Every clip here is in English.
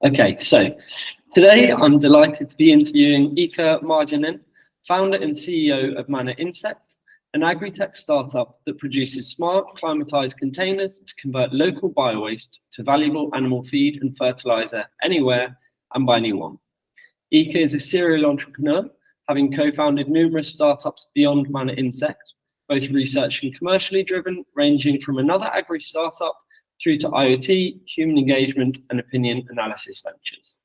Okay, so today I'm delighted to be interviewing Ika Marjanin, founder and CEO of Manna Insect, an agri-tech startup that produces smart climatized containers to convert local biowaste to valuable animal feed and fertilizer anywhere and by anyone. Ika is a serial entrepreneur, having co-founded numerous startups beyond Manna Insect, both research and commercially driven, ranging from another agri startup through to IoT, human engagement, and opinion analysis ventures.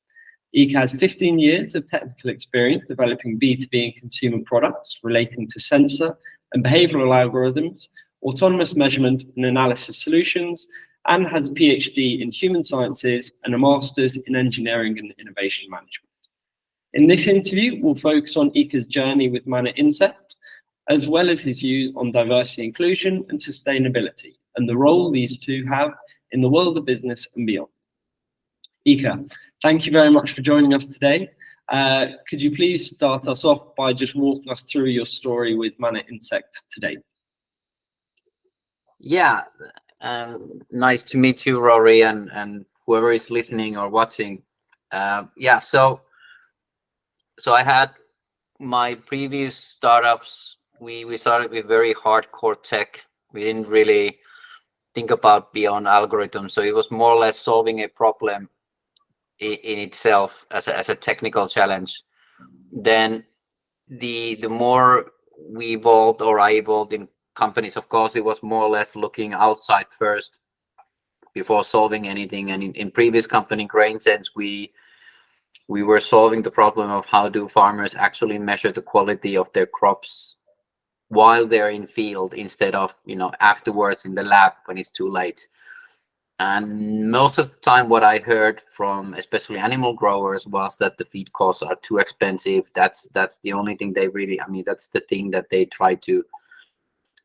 Ika has 15 years of technical experience developing B2B and consumer products relating to sensor and behavioral algorithms, autonomous measurement and analysis solutions, and has a PhD in human sciences and a master's in engineering and innovation management. In this interview, we'll focus on Ika's journey with Manna Insect, as well as his views on diversity, inclusion, and sustainability, and the role these two have in the world of business and beyond. Ika, thank you very much for joining us today. Could you please start us off by just walking us through your story with Manna Insect today? Yeah, nice to meet you, Rory, and whoever is listening or watching. So I had my previous startups. We started with very hardcore tech. We didn't really think about beyond algorithms. So it was more or less solving a problem in itself as a technical challenge. Then the more we evolved, or I evolved in companies, of course, it was more or less looking outside first before solving anything. And in previous company, Grain Sense, we were solving the problem of how do farmers actually measure the quality of their crops while they're in field, instead of afterwards in the lab when it's too late. And most of the time what I heard from especially animal growers was that the feed costs are too expensive. That's the only thing they really, that's the thing that they try to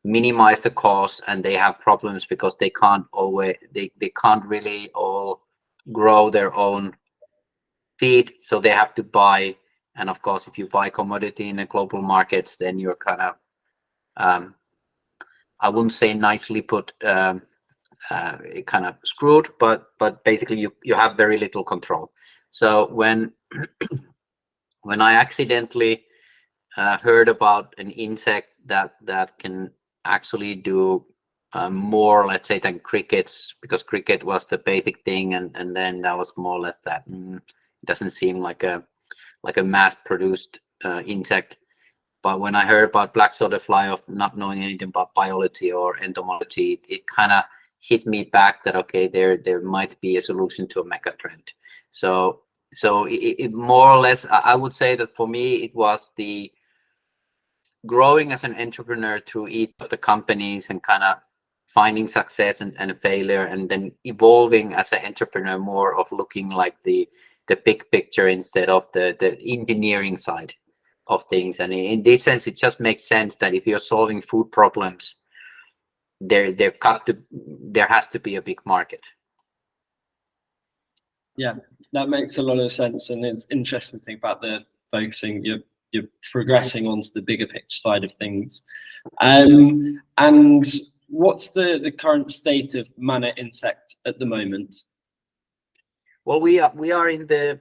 minimize the cost, and they have problems because they can't really all grow their own feed, so they have to buy. And of course, if you buy commodity in the global markets, then you're kind of I wouldn't say nicely put, kind of screwed, but basically you have very little control. So when I accidentally heard about an insect that can actually do more, let's say, than crickets, because cricket was the basic thing, and then that was more or less that. It doesn't seem like a mass-produced insect. But when I heard about black soldier fly, of not knowing anything about biology or entomology, it kind of hit me back that okay, there might be a solution to a mega trend. So it more or less, I would say that for me it was the growing as an entrepreneur through each of the companies and kind of finding success and failure, and then evolving as an entrepreneur, more of looking like the big picture instead of the engineering side of things. And in this sense, it just makes sense that if you're solving food problems, there has to be a big market. Yeah, that makes a lot of sense, and it's interesting to think about the focusing. You're progressing onto the bigger picture side of things. And what's the current state of Manna Insect at the moment? Well, we are in the,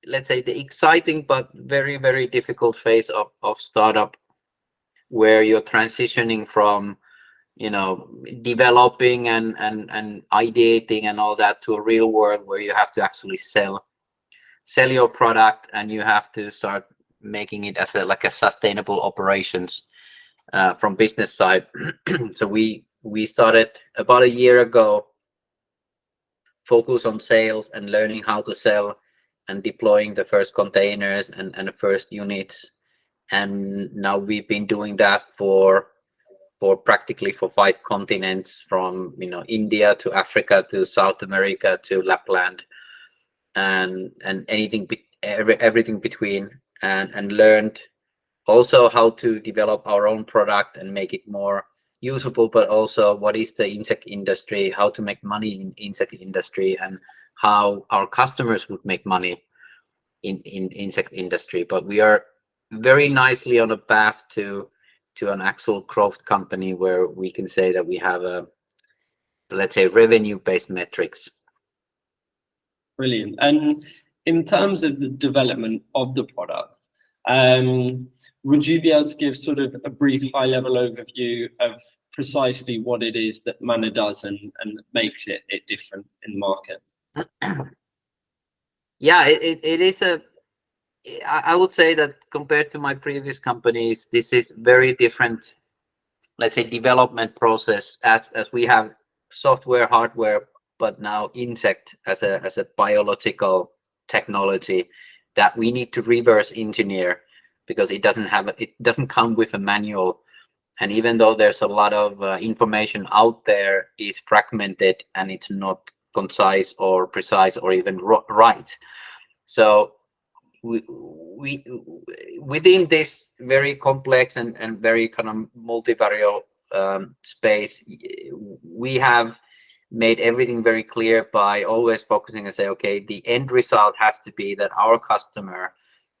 let's say, the exciting but very, very difficult phase of startup, where you're transitioning from developing and ideating and all that to a real world where you have to actually sell your product, and you have to start making it as a sustainable operations from business side. So we started about a year ago, focus on sales and learning how to sell and deploying the first containers and the first units. And now we've been doing that for practically 5 continents, from India to Africa to South America to Lapland, and everything between, and learned also how to develop our own product and make it more usable, but also what is the insect industry, how to make money in insect industry, and how our customers would make money in insect industry. But we are very nicely on a path to an actual growth company, where we can say that we have a, let's say, revenue-based metrics. Brilliant. And in terms of the development of the product, would you be able to give sort of a brief high-level overview of precisely what it is that Manna does and makes it different in the market? Yeah, it is I would say that compared to my previous companies, this is very different, let's say, development process, as we have software, hardware, but now insect as a biological technology that we need to reverse engineer, because it doesn't come with a manual. And even though there's a lot of information out there, it's fragmented and it's not concise or precise or even right. So we within this very complex and very kind of multivariate space, we have made everything very clear by always focusing and say, okay, the end result has to be that our customer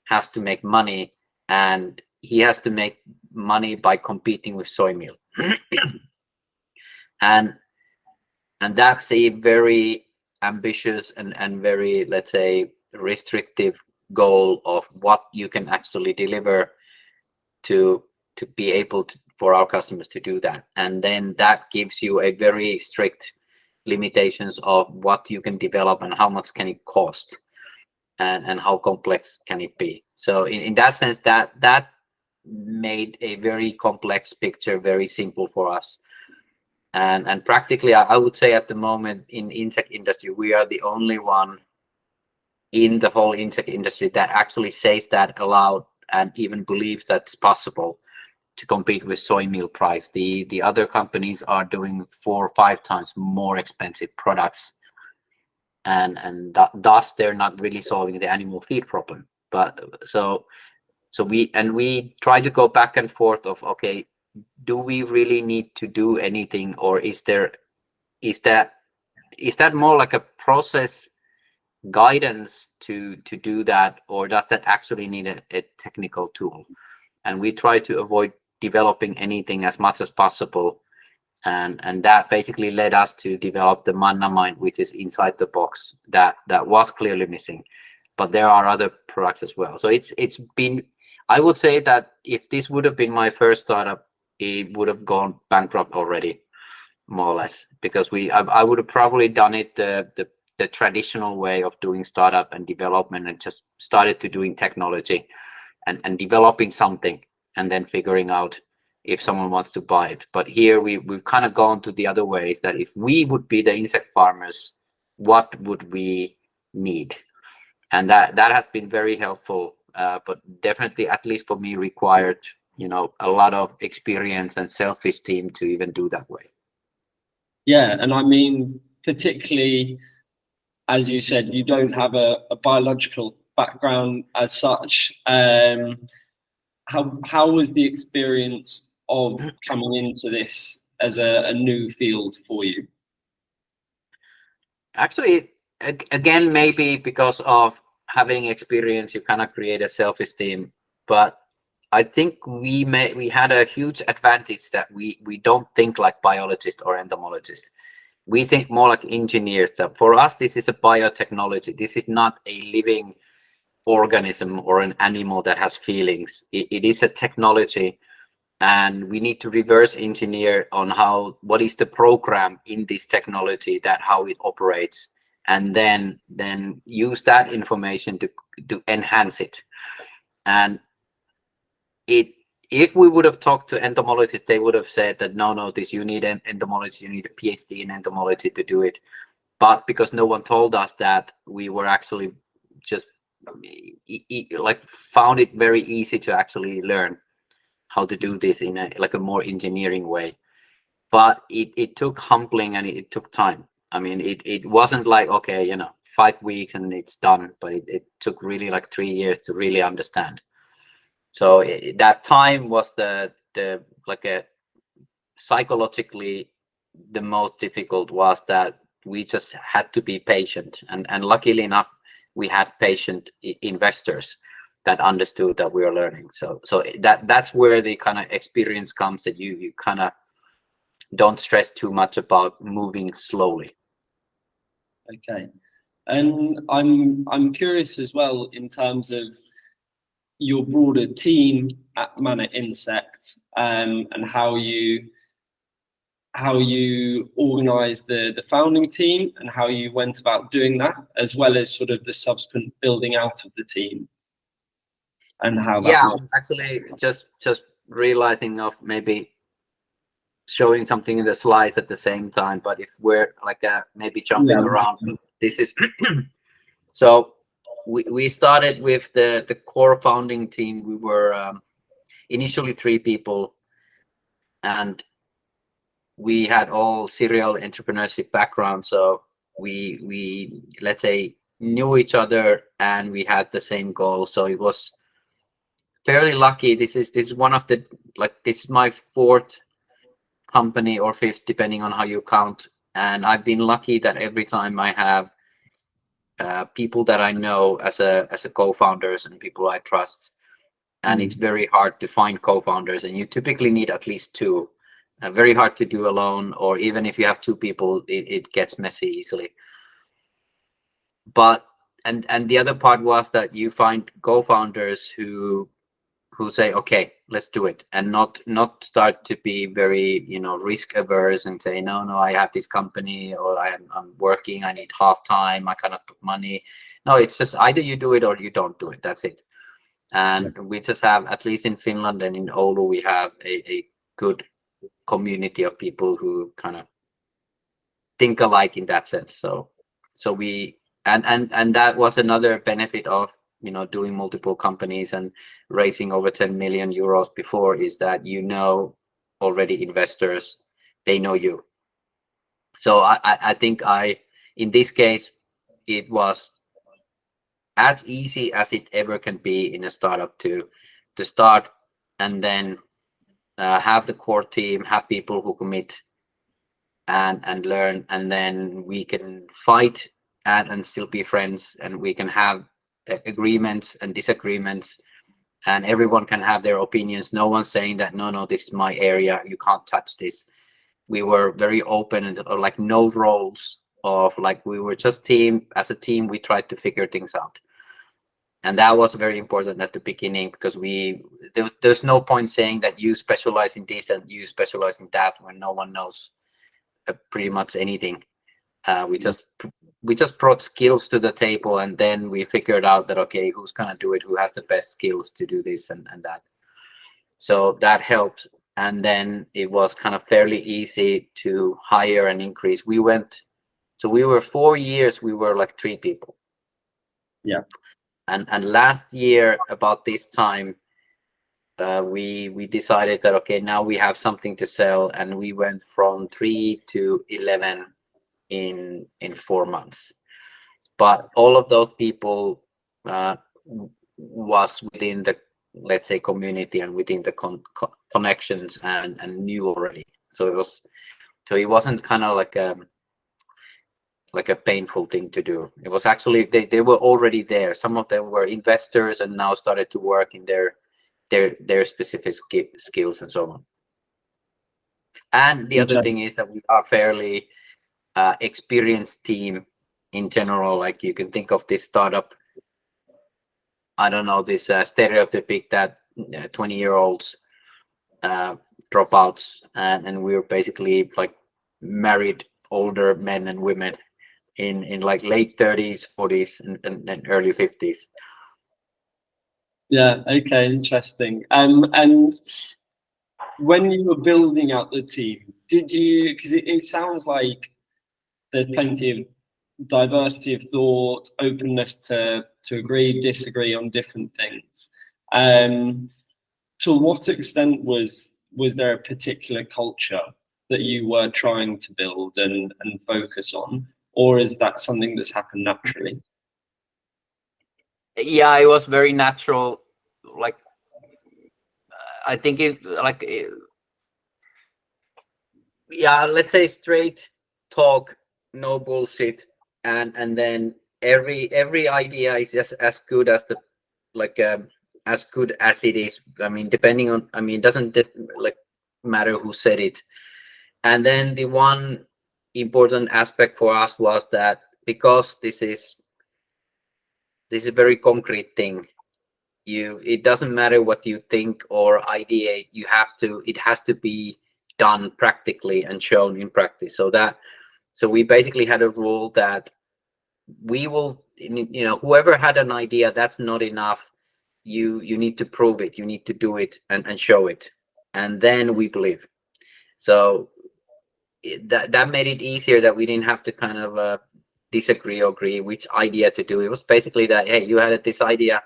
has to make money, and he has to make money by competing with soy meal. and that's a very ambitious and very, let's say, restrictive goal of what you can actually deliver to be able to, for our customers to do that. And then that gives you a very strict limitations of what you can develop and how much can it cost, and how complex can it be. So in that sense, that made a very complex picture very simple for us. And practically, I would say at the moment in insect industry, we are the only one in the whole insect industry that actually says that aloud and even believes that's possible to compete with soy meal price. The other companies are doing 4 or 5 times more expensive products, and thus they're not really solving the animal feed problem. But so we try to go back and forth of, okay, do we really need to do anything, or is that more like a process guidance to do that, or does that actually need a technical tool? And we try to avoid developing anything as much as possible, and that basically led us to develop the Manna Mind, which is inside the box, that was clearly missing. But there are other products as well. So it's been, I would say that if this would have been my first startup, it would have gone bankrupt already, more or less, because I would have probably done it the traditional way of doing startup and development, and just started to doing technology and developing something, and then figuring out if someone wants to buy it. But here we've kind of gone to the other ways, that if we would be the insect farmers, what would we need? And that has been very helpful, but definitely, at least for me, required, a lot of experience and self-esteem to even do that way. Yeah, and I mean, particularly, as you said, you don't have a biological background as such. How was the experience of coming into this as a new field for you? Actually, again, maybe because of having experience, you kind of create a self-esteem. But I think we had a huge advantage that we don't think like biologists or entomologists. We think more like engineers. That for us, this is a biotechnology. This is not a living organism or an animal that has feelings. It is a technology, and we need to reverse engineer on what is the program in this technology, that how it operates, and then use that information to enhance it. And if we would have talked to entomologists, they would have said that no, this, you need an entomologist, you need a PhD in entomology to do it. But because no one told us that, we were actually just like found it very easy to actually learn how to do this in a more engineering way. But it took humbling, and it took time. I mean, it wasn't like, okay, 5 weeks and it's done, but it took really like 3 years to really understand. So that time was the psychologically the most difficult, was that we just had to be patient, and luckily enough, we had patient investors that understood that we are learning. So that's where the kind of experience comes, that you kind of don't stress too much about moving slowly. Okay. And I'm curious as well in terms of your broader team at Manna Insect, and how you organized the founding team and how you went about doing that, as well as sort of the subsequent building out of the team and how that Yeah, was. actually just realizing of maybe showing something in the slides at the same time, but if we're like maybe jumping around, this is so we started with the core founding team. We were initially 3 people, and we had all serial entrepreneurship background, so we let's say knew each other and we had the same goal. So it was fairly lucky. This is one of the, like, this is my 4th company or 5th, depending on how you count, and I've been lucky that every time I have people that I know as a co-founders and people I trust. And it's very hard to find co-founders, and you typically need at least 2. Very hard to do alone, or even if you have 2 people, it gets messy easily. But and the other part was that you find co-founders who say, okay, let's do it, and not start to be very, you know, risk averse and say, no, I have this company, or I'm working, I need half time, I cannot put money. No, it's just either you do it or you don't do it. That's it. And we just have, at least in Finland and in Oulu, we have a good community of people who kind of think alike in that sense. So we and that was another benefit of, you know, doing multiple companies and raising over 10 million euros before, is that, you know, already investors, they know you. So I think in this case, it was as easy as it ever can be in a startup to start, and then have the core team, have people who commit and learn, and then we can fight and still be friends, and we can have agreements and disagreements, and everyone can have their opinions. No one's saying that no, this is my area, you can't touch this. We were very open, and like no roles of, like, we were just as a team, we tried to figure things out. And that was very important at the beginning, because there's no point saying that you specialize in this and you specialize in that when no one knows pretty much anything. We just brought skills to the table, and then we figured out that, okay, who's gonna do it, who has the best skills to do this and that. So that helps. And then it was kind of fairly easy to hire and increase. We were 4 years, we were like 3 people. Yeah. And last year about this time, we decided that, okay, now we have something to sell, and we went from 3 to 11 in 4 months. But all of those people was within the, let's say, community and within the connections and knew already. So it wasn't kind of like a painful thing to do. It was actually, they were already there. Some of them were investors and now started to work in their specific skills and so on. And the other thing is that we are fairly experienced team in general. Like, you can think of this startup, I don't know, this stereotypic that 20-year-olds dropouts, and we're basically like married older men and women in like late 30s, 40s, and early 50s. Yeah, okay, interesting. And when you were building out the team, did you, because it sounds like there's plenty of diversity of thought, openness to agree, disagree on different things. To what extent was there a particular culture that you were trying to build and focus on, or is that something that's happened naturally? Yeah, it was very natural. Like, I think yeah, let's say straight talk, no bullshit, and then every idea is just as good as the, like, as good as it is. I mean, depending on, I mean, it doesn't like matter who said it. And then the one important aspect for us was that because this is a very concrete thing. It doesn't matter what you think or ideate. It has to be done practically and shown in practice. So we basically had a rule that we will, whoever had an idea, that's not enough. You need to prove it. You need to do it and show it, and then we believe. So that made it easier, that we didn't have to kind of disagree or agree which idea to do. It was basically that, hey, you had this idea,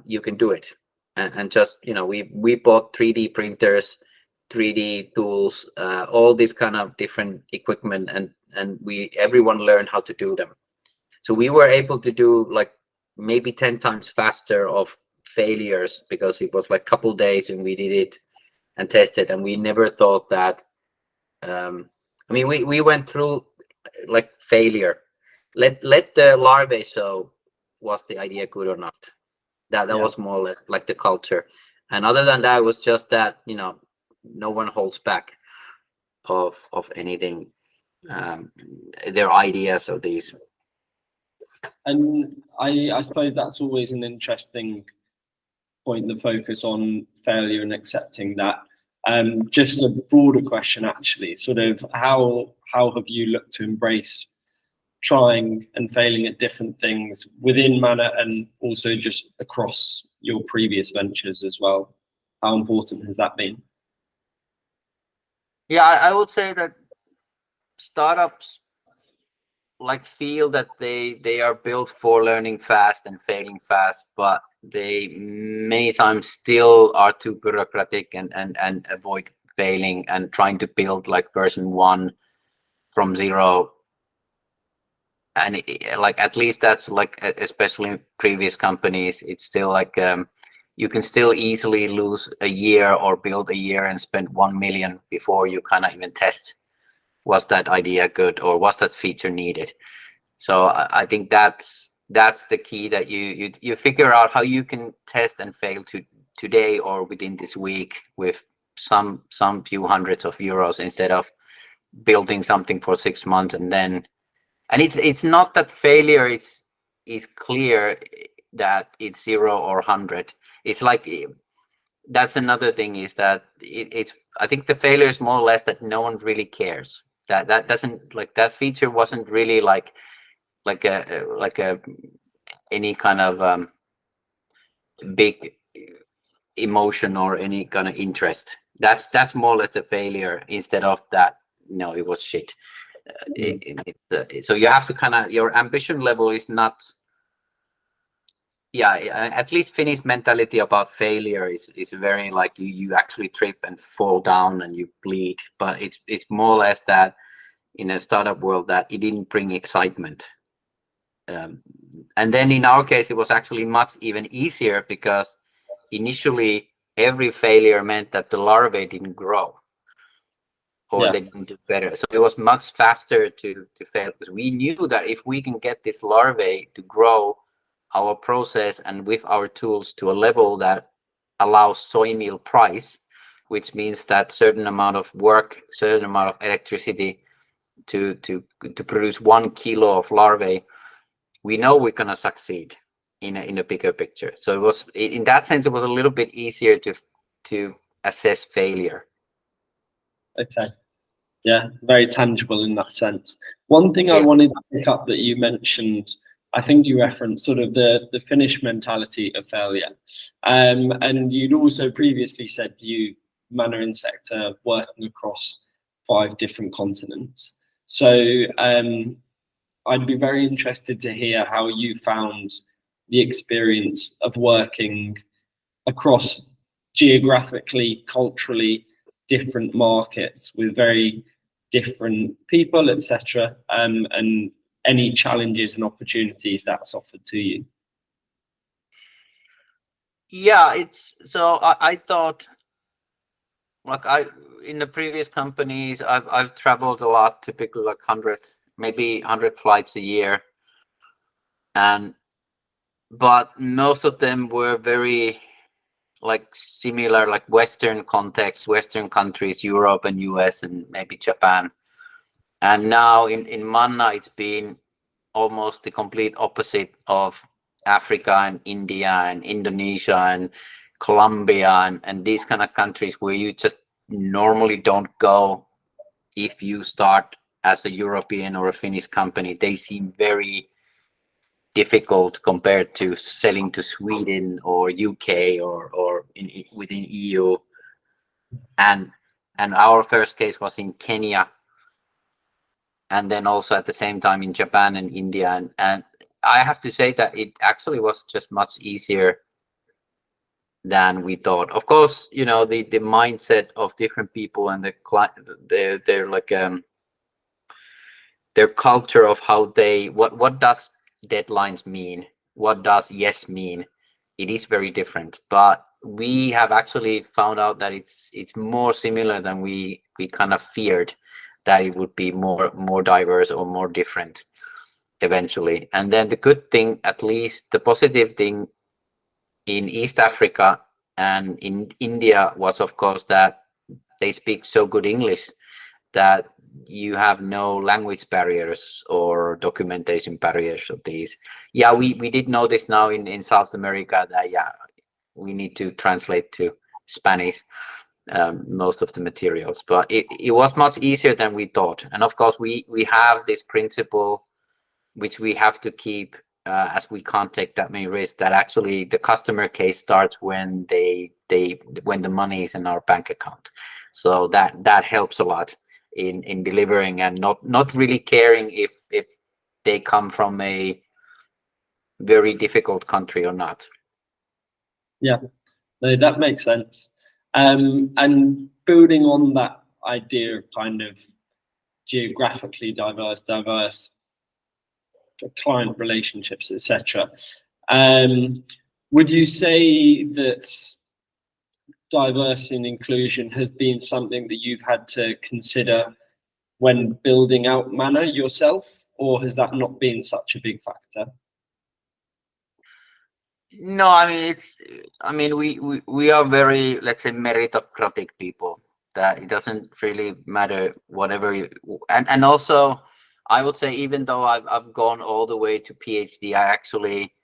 you can do it, and just we bought 3D printers, 3D tools, all this kind of different equipment, and everyone learned how to do them. So we were able to do like maybe 10 times faster of failures, because it was like a couple days and we did it and tested, and we never thought that. I mean, we went through like failure. Let the larvae show, was the idea good or not. That was more or less like the culture. And other than that, it was just that, no one holds back of anything, their ideas or these. And I suppose that's always an interesting point, the focus on failure and accepting that. Just a broader question, actually, sort of how have you looked to embrace trying and failing at different things within Manna, and also just across your previous ventures as well? How important has that been? Yeah, I would say that startups like feel that they are built for learning fast and failing fast, but they many times still are too bureaucratic and avoid failing and trying to build like version 1 from 0. And like, at least that's like, especially in previous companies, it's still like you can still easily lose a year or build a year and spend 1 million before you kind of even test, was that idea good or was that feature needed. So I think that's the key, that you figure out how you can test and fail today or within this week with some few hundreds of euros, instead of building something for 6 months and it's not that failure is clear that it's 0 or 100. It's like, that's another thing, is that it's I think the failure is more or less that no one really cares. That doesn't, like, that feature wasn't really like a any kind of big emotion or any kind of interest. That's more or less the failure, instead of that, no, it was shit. So you have to kind of, your ambition level is not, at least Finnish mentality about failure is very like, you actually trip and fall down and you bleed, but it's more or less that in a startup world that it didn't bring excitement. And then in our case, it was actually much even easier, because initially every failure meant that the larvae didn't grow, or they didn't do better. So it was much faster to fail, because we knew that if we can get this larvae to grow our process and with our tools to a level that allows soy meal price, which means that certain amount of work, certain amount of electricity to produce 1 kilo of larvae, we know we're gonna succeed in a bigger picture. So it was, in that sense, it was a little bit easier to assess failure. Okay. Yeah, very tangible in that sense. One thing I wanted to pick up that you mentioned, I think you referenced sort of the Finnish mentality of failure. And you'd also previously said Manna Insect are working across 5 different continents. So I'd be very interested to hear how you found the experience of working across geographically, culturally different markets with very different people, etc., and any challenges and opportunities that's offered to you. Yeah, it's so I thought, like, in the previous companies I've traveled a lot, typically like 100, maybe 100 flights a year, but most of them were very like similar, like Western context, Western countries, Europe and US and maybe Japan. And now in Manna, it's been almost the complete opposite of Africa and India and Indonesia and Colombia and these kind of countries where you just normally don't go if you start as a European or a Finnish company. They seem very difficult compared to selling to Sweden or UK or within EU. And our first case was in Kenya, and then also at the same time in Japan and India. And I have to say that it actually was just much easier than we thought. Of course, you know, the mindset of different people and their like their culture of how they what does deadlines mean, what does yes mean, it is very different. But we have actually found out that it's more similar than we kind of feared, that it would be more diverse or more different eventually. And then the good thing, at least the positive thing in East Africa and in India, was of course that they speak so good English that you have no language barriers or documentation barriers of these. Yeah, we did know this now in South America, that yeah, we need to translate to Spanish most of the materials, but it was much easier than we thought. And of course we have this principle which we have to keep as we can't take that many risks, that actually the customer case starts when when the money is in our bank account. So that helps a lot in delivering, and not really caring if they come from a very difficult country or not. Yeah, no, that makes sense. And building on that idea of kind of geographically diverse client relationships, etc. Would you say that diversity and inclusion has been something that you've had to consider when building out Manna yourself, or has that not been such a big factor? No, I mean, we are very, let's say, meritocratic people, that it doesn't really matter whatever you, and also I would say, even though I've gone all the way to PhD, I actually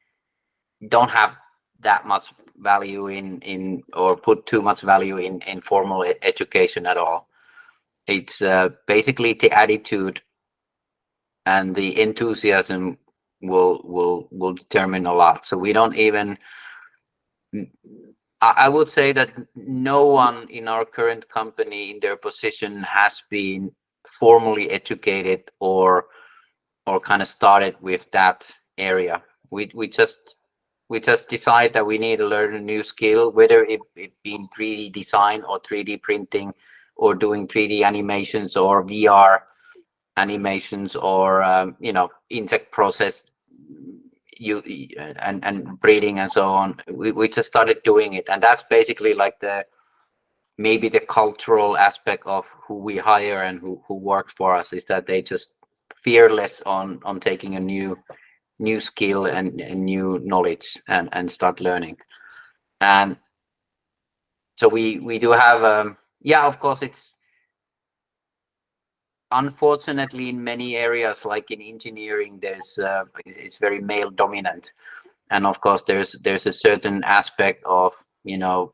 don't have that much value in or put too much value in formal education at all. It's basically the attitude and the enthusiasm will determine a lot. So we don't even, I would say that no one in our current company in their position has been formally educated or kind of started with that area. We just decide that we need to learn a new skill, whether it be 3D design or 3D printing or doing 3D animations or VR animations or you know, insect process and breeding and so on. We just started doing it, and that's basically like maybe the cultural aspect of who we hire and who works for us, is that they just fearless on taking a new skill and new knowledge and start learning. And so we do have yeah, of course, it's unfortunately in many areas, like in engineering, there's it's very male dominant, and of course there's a certain aspect of, you know,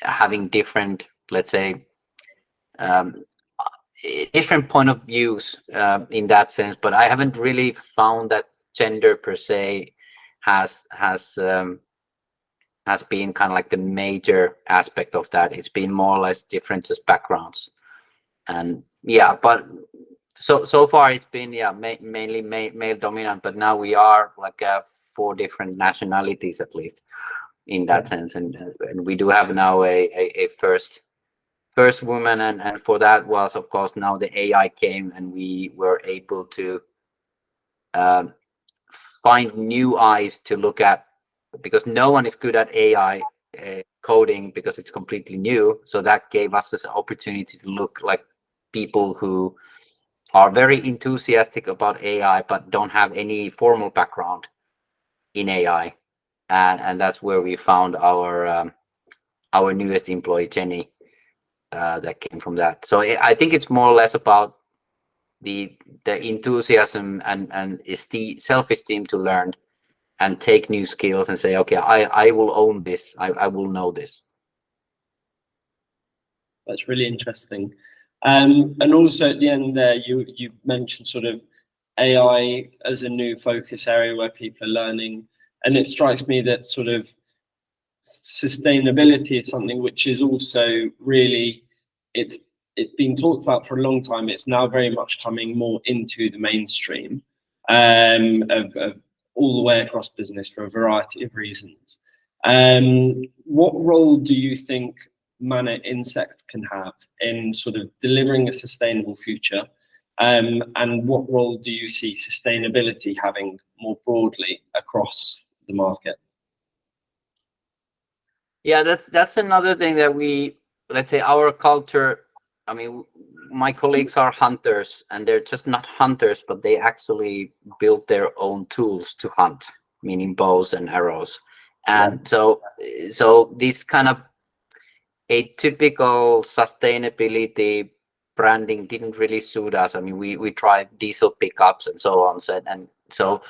having different, let's say, different point of views in that sense. But I haven't really found that gender per se has been kind of like the major aspect of that. It's been more or less different just backgrounds. And yeah, but so far it's been, yeah, mainly male dominant, but now we are like 4 different nationalities at least in that sense, and we do have now a first woman, and for that was, of course, now the AI came and we were able to find new eyes to look at, because no one is good at AI coding because it's completely new. So that gave us this opportunity to look like people who are very enthusiastic about AI but don't have any formal background in AI, and that's where we found our newest employee, Jenny, that came from that. So I think it's more or less about the enthusiasm and self-esteem to learn and take new skills and say, okay, I will own this. I will know this. That's really interesting. And also at the end there, you mentioned sort of AI as a new focus area where people are learning. And it strikes me that sort of sustainability is something which is also really, it's been talked about for a long time. It's now very much coming more into the mainstream of all the way across business for a variety of reasons. What role do you think Manna Insect can have in sort of delivering a sustainable future? And what role do you see sustainability having more broadly across the market? Yeah, that's another thing that we, let's say, our culture. I mean, my colleagues are hunters, and they're just not hunters, but they actually build their own tools to hunt, meaning bows and arrows. And so this kind of a typical sustainability branding didn't really suit us. I mean, we tried diesel pickups and so on. So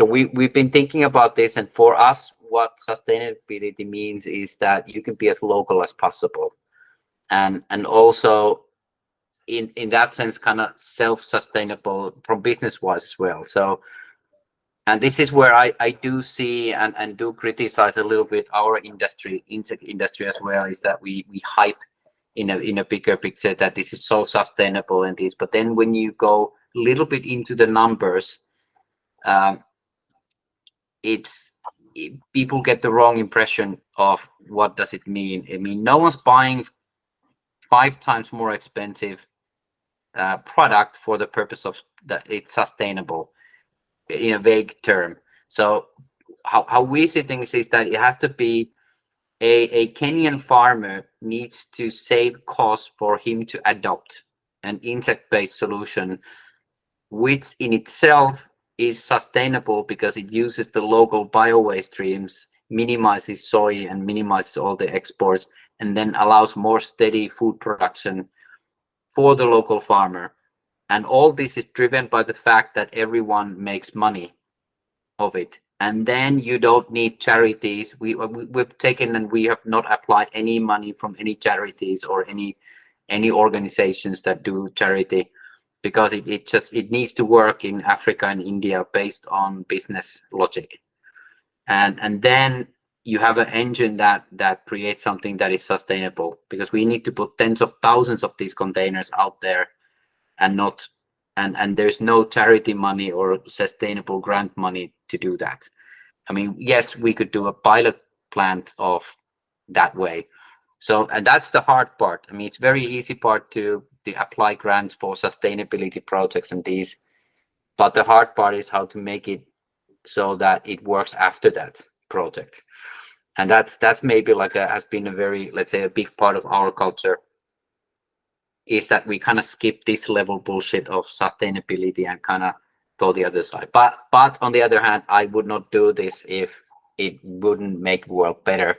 we've been thinking about this, and for us, what sustainability means is that you can be as local as possible, and also in that sense, kind of self-sustainable from business-wise as well. So, and this is where I do see and do criticize a little bit our industry, insect industry as well, is that we hype in a bigger picture that this is so sustainable and this, but then when you go a little bit into the numbers, people get the wrong impression of what does it mean. I mean, no one's buying 5 times more expensive product for the purpose of that it's sustainable in a vague term. So how we see things is that it has to be a Kenyan farmer needs to save costs for him to adopt an insect-based solution, which in itself is sustainable because it uses the local bio-waste streams, minimizes soy and minimizes all the exports, and then allows more steady food production for the local farmer. And all this is driven by the fact that everyone makes money of it. And then you don't need charities. We've taken and we have not applied any money from any charities or any organizations that do charity, because it needs to work in Africa and India based on business logic. And then you have an engine that creates something that is sustainable, because we need to put tens of thousands of these containers out there, and there's no charity money or sustainable grant money to do that. I mean, yes, we could do a pilot plant of that way. So, and that's the hard part. I mean, it's very easy part to apply grants for sustainability projects and these, but the hard part is how to make it so that it works after that project. And that's maybe like has been a very, let's say, a big part of our culture, is that we kind of skip this level bullshit of sustainability and kind of go the other side. But on the other hand, I would not do this if it wouldn't make the world better.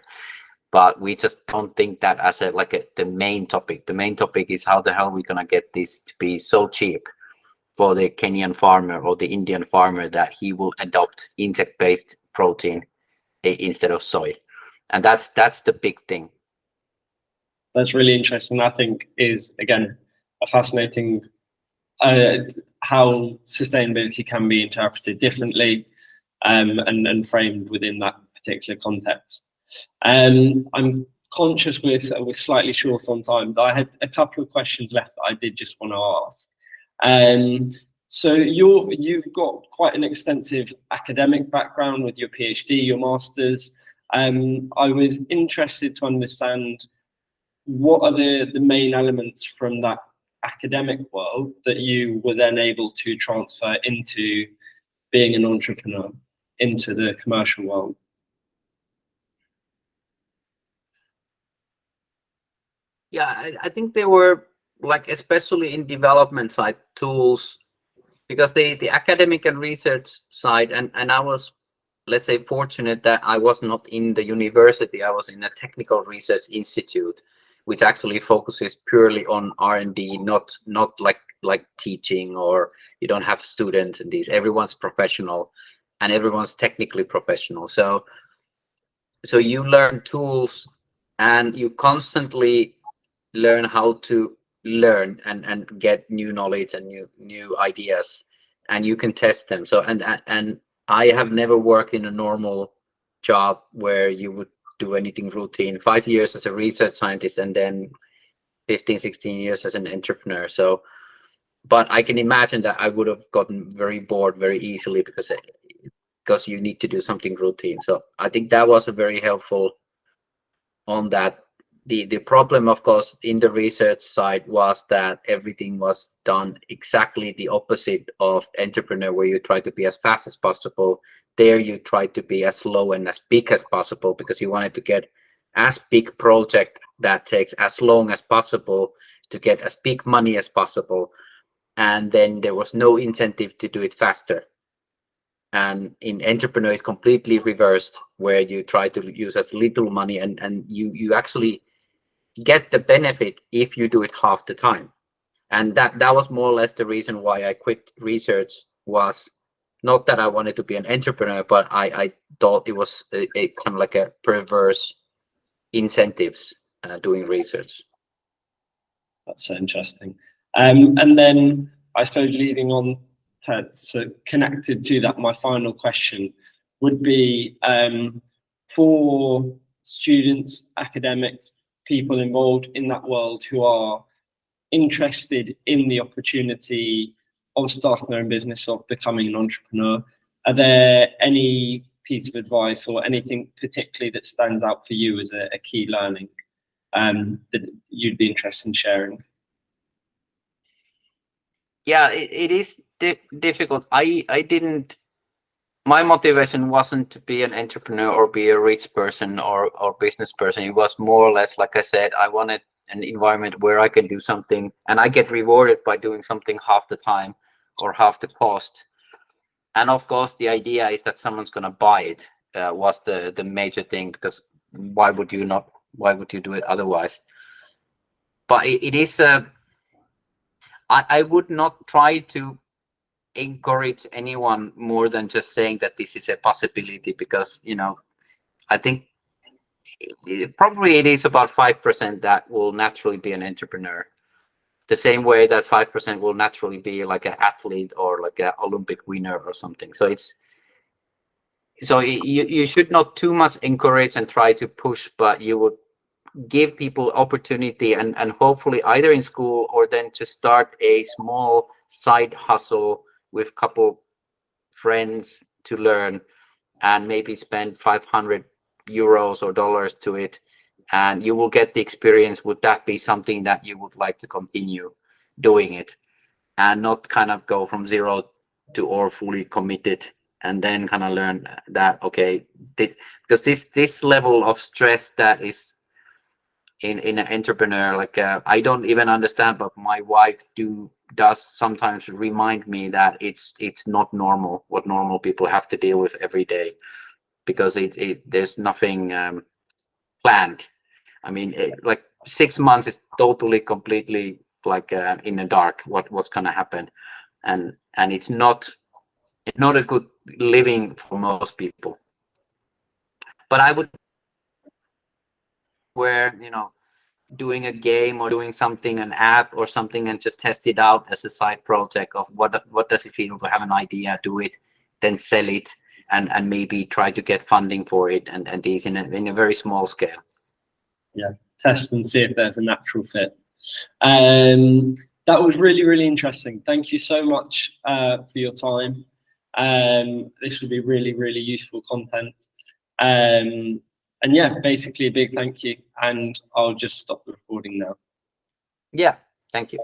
But we just don't think that as the main topic. The main topic is how the hell we're gonna get this to be so cheap for the Kenyan farmer or the Indian farmer that he will adopt insect-based protein instead of soy. And that's the big thing. That's really interesting. I think is, again, a fascinating how sustainability can be interpreted differently and framed within that particular context. I'm conscious we're slightly short on time, but I had a couple of questions left that I did just want to ask. So you've got quite an extensive academic background with your PhD, your master's. I was interested to understand what are the main elements from that academic world that you were then able to transfer into being an entrepreneur, into the commercial world? Yeah, I think they were, like, especially in development side tools, because the academic and research side, and I was, let's say, fortunate that I was not in the university. I was in a technical research institute, which actually focuses purely on R&D, not like teaching, or you don't have students and these. Everyone's professional and everyone's technically professional. So you learn tools and you constantly learn how to learn and get new knowledge and new ideas, and you can test them. So and I have never worked in a normal job where you would do anything routine. 5 years as a research scientist and then 15, 16 years as an entrepreneur. So, but I can imagine that I would have gotten very bored very easily because you need to do something routine. So I think that was a very helpful on that. The problem, of course, in the research side was that everything was done exactly the opposite of entrepreneur, where you try to be as fast as possible. There you try to be as slow and as big as possible, because you wanted to get as big project that takes as long as possible to get as big money as possible. And then there was no incentive to do it faster. And in entrepreneur is completely reversed, where you try to use as little money and you actually get the benefit if you do it half the time. And that was more or less the reason why I quit research. Was not that I wanted to be an entrepreneur, but I thought it was a kind of like a perverse incentives doing research. That's so interesting. And then I suppose leading on to, so connected to that, my final question would be for students, academics, people involved in that world who are interested in the opportunity of starting their own business, of becoming an entrepreneur. Are there any piece of advice or anything particularly that stands out for you as a key learning that you'd be interested in sharing? Yeah, it is difficult. My motivation wasn't to be an entrepreneur or be a rich person or business person. It was more or less, like I said, I wanted an environment where I can do something and I get rewarded by doing something half the time or half the cost. And of course, the idea is that someone's going to buy it, was the major thing, because why would you do it otherwise? But it is I would not try to encourage anyone more than just saying that this is a possibility, because I think probably it is about 5% that will naturally be an entrepreneur, the same way that 5% will naturally be like an athlete or like an Olympic winner or something. So you should not too much encourage and try to push, but you would give people opportunity and hopefully either in school or then to start a small side hustle with couple friends to learn, and maybe spend 500 euros or dollars to it, and you will get the experience. Would that be something that you would like to continue doing it, and not kind of go from zero to or fully committed and then kind of learn that, okay, because this level of stress that is in an entrepreneur, like I don't even understand, but my wife does sometimes remind me that it's not normal what normal people have to deal with every day, because there's nothing planned. I mean, like 6 months is totally completely like in the dark what's gonna happen, and it's not a good living for most people. But I would, where doing a game or doing something, an app or something, and just test it out as a side project of what does it feel to have an idea, do it, then sell it, and maybe try to get funding for it, and these in a very small scale. Yeah, test and see if there's a natural fit. That was really, really interesting. Thank you so much for your time. This would be really, really useful content. And yeah, basically a big thank you, and I'll just stop the recording now. Yeah, thank you.